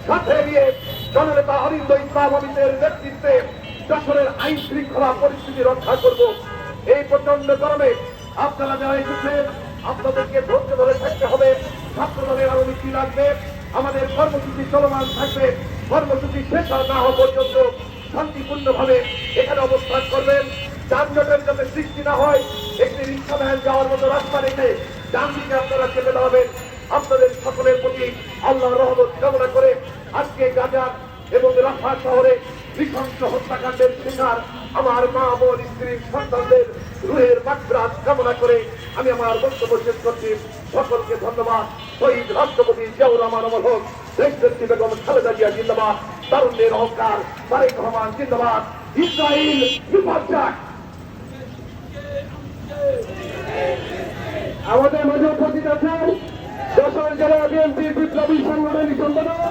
সাথে নিয়ে জননেতা অরিন্দ ইসলাম অমিতের নেতৃত্বে যশোরের আইন শৃঙ্খলা পরিস্থিতি রক্ষা করব। এই প্রচন্ড গরমে আপনারা যারা এসেছেন আপনাদেরকে ধৈর্য ধরে থাকতে হবে। ছাত্র দলের আরো মিছিল লাগবে, আমাদের কর্মসূচি চলমান থাকবে। কর্মসূচি শেষ না হওয়া পর্যন্ত শান্তিপূর্ণভাবে এখানে অবস্থান করবেন। যানজটের যাতে সৃষ্টি না হয়, একটি রিক্সা ভ্যান যাওয়ার মতো রাস্তা রেখে ডান দিকে আপনারা চেপে দাঁড়াবেন। আপনাদের সকলের প্রতি আল্লাহর রহমত কামনা করে আজকে গাজা এবং রাফা শহরে নৃশংস হত্যাকাণ্ডের শিকার আমার মা বোন স্ত্রী সন্তানদের রুহের মাগফিরাত কামনা করে আমি আমার বক্তব্য শেষ করছি। সকলকে ধন্যবাদ। শহীদ রাষ্ট্রপতি জিয়াউর রহমান অমর হোক, দেশনেত্রী বেগম খালেদা জিয়া জিন্দাবাদ, তারুণ্যের অহংকার তারেক রহমান জিন্দাবাদ, ইসরায়েল বিপর্যয়। আমাদের মাঝে উপস্থিত আছেন যশোর জেলা বিএনপির বিপ্লবী সাংগঠনিক সম্পাদক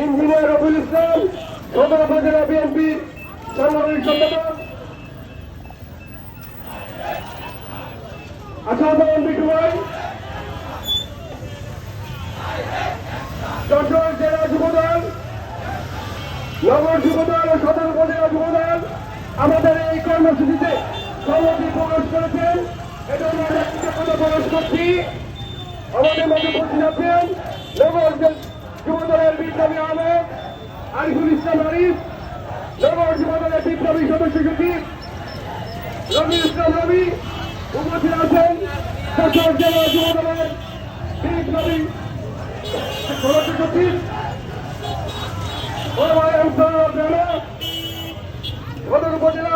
ইঞ্জিনিয়ার রবিউল ইসলাম, সদর উপজেলা বিএনপির সাংগঠনিক সম্পাদক আসাদুজ্জামান বিটু ভাই, যশোর জেলা যুবদল, নগর যুবদল ও সদর উপজেলা যুবদল আমাদের এই কর্মসূচিতে সভাপতি প্রকাশ করেছেন। এজন্য আমরা কৃতজ্ঞতা প্রকাশ করছি। আমাদের মধ্যে উপস্থিত আছেন নগর যুবদলের বিপ্লবী আহমেদ আরিফুল ইসলাম আরিফ, নগর যুবদলের বিপ্লবী সদস্য সচিব রবিউল ইসলাম রবি, উপস্থিত আছেন যশোর জেলা যুবদলের বিপ্লবী সদস্য সচিব সদর উপজেলা